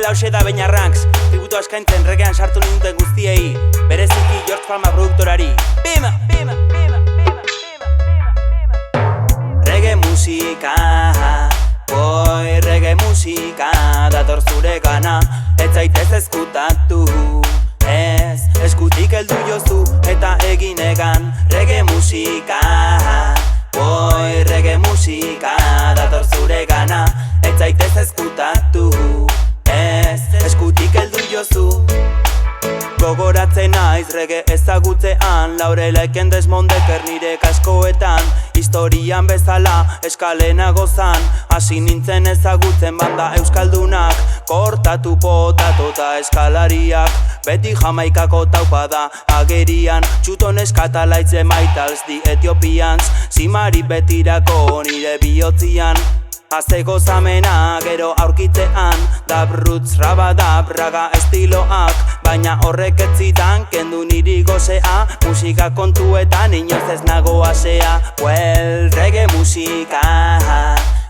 Hola, hause da Beña Ranks, tributo eskaintzen regean sartu ninduten guztiei, bereziki George Palma produktorari. Bima! Reggae musika, boi reggae musika, dator zure gana, ez zaitez eskutatu. Ez, eskutik heldu jozu eta egin egan. Reggae musika, boi reggae musika, dator zure gana, ez zaitez eskutatu. Ez, eskutik heldu jozu. Gogoratzen naiz reggae ezagutzean, Laurelaiken Desmondeker nire kaskoetan, historian bezala eskalena gozan, hasi nintzen ezagutzen banda euskaldunak, kortatu potatu eta eskalariak, beti Jamaikako taupada agerian, txuton eskatalaitze maitals di Ethiopians, zimari betirako nire bihotzian. Haze gozamena gero aurkitzean, dab roots, rabadab, raga estiloak, baina horrek ez zidan kendu niri gozea, musika kontuetan inoz ez nago asea. Well, reggae musika,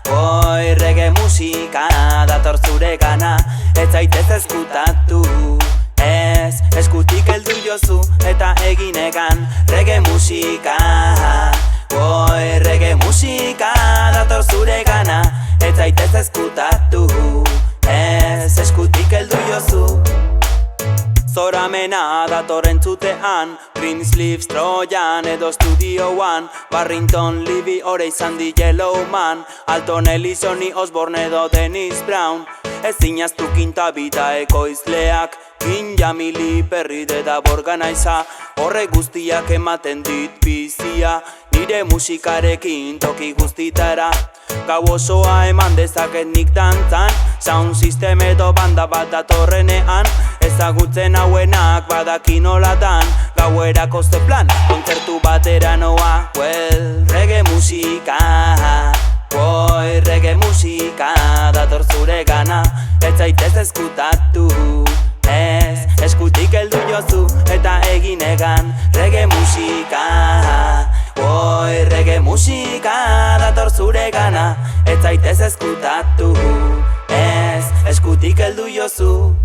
boi reggae musika, dator zure gana, ez zaitez eskutatu. Ez, eskutik heldu jozu eta egin egan. Reggae musika, boi reggae musika, dator zure gana, ez zaitez eskutatu. Ez, eskutik heldu jozu. Zoramena dator entzutean, Green Sleeves, Trojan edo Studio One, Barrington, Levy, ore izan di Yellowman, Alton Ellis, Ozzy Osbourne edo Dennis Brown, ezinaztu Kinta Bita ekoizleak, King Jamili, Perry da Borganaiza, horre guztiak ematen dit bizia, nire musikarekin toki guztitara. Gau osoa eman dezaket nik dantzan, sound system edo banda bat datorrenean, ezagutzen hauenak badaki nolatan, gauerako ze plan, kontzertu batera noa. Well, reggae musika, boi reggae musika, dator zure gana, ez zaitez eskutatu. Ez, eskutik heldu jozu eta egin egan. Reggae musika, boi reggae musika, dator zure gana, ez zaitez eskutatu. Ez, eskutik heldu jozu.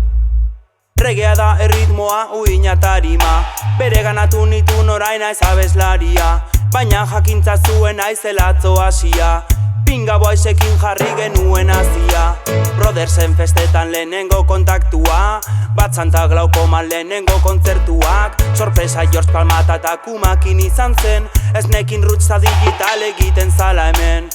Reggaea da erritmoa, uina tarima, bere ganatu nitun orain naiz abeslaria, baina jakintza zuen aizelatzo hasia, pinga boaisekin jarri genuen azia. Brothersen festetan lehenengo kontaktua, Batzanta Glaukoman lehenengo kontzertuak, sorpresa George Palma eta Kumakin izan zen, esnekin rutsa digital egiten zala hemen.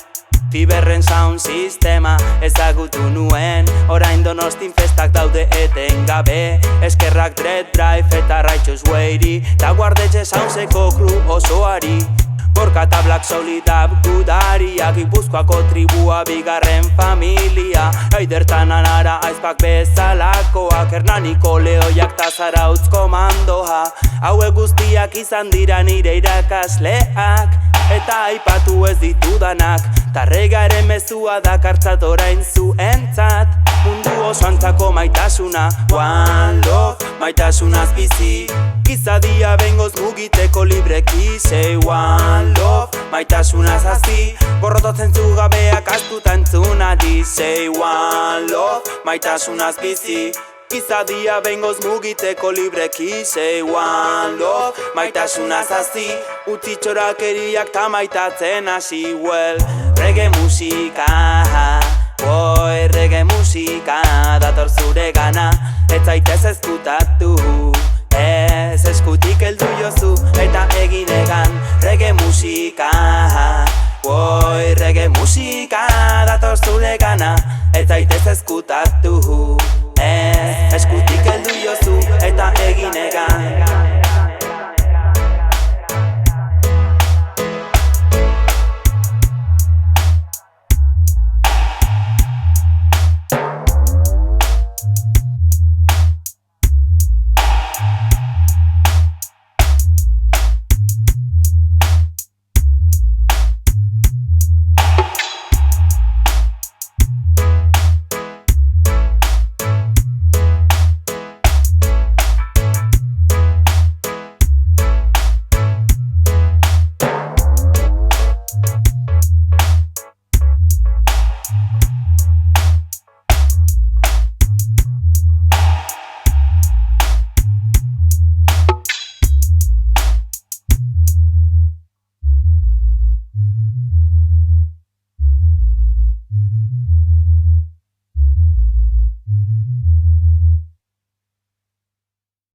Fiberren sound sistema ezagutu nuen, orain Donostin festak daude etengabe, eskerrak Dread Drive eta Righteous Wayri, ta guardetxe soundseko crew osoari. Gorka eta Black Solidab gudariak, Gipuzkoako tribua bigarren familia, Aidertan Anara aizpak bezalakoak, Hernaniko Lehoiak ta Zarautz komandoa, hauek guztiak izan dira nire irakasleak, eta aipatu ez ditudanak, ta reggaeren mezua dakartzat orain zuentzat. Mundu osoantzako maitasuna, one love, maitasunaz bizi, gizadia bengoz mugiteko libreki. Say one love, maitasunaz hazi, gorrototzen zugabeak astuta entzunadi. Say one love, maitasunaz bizi, gizadia bengoz mugiteko libreki. Say one love, maitasunaz hazi, utzi txorakeriak ta maitatzen hasi. Well, reggae musika, boi reggae musika, dator zure gana, ez zaitez eskutatu. Ez, eskutik heldu jozu eta egin egan. Reggae musika, boi reggae musika, dator zure gana, ez zaitez eskutatu. Ez, eskutik heldu jozu eta egin egan.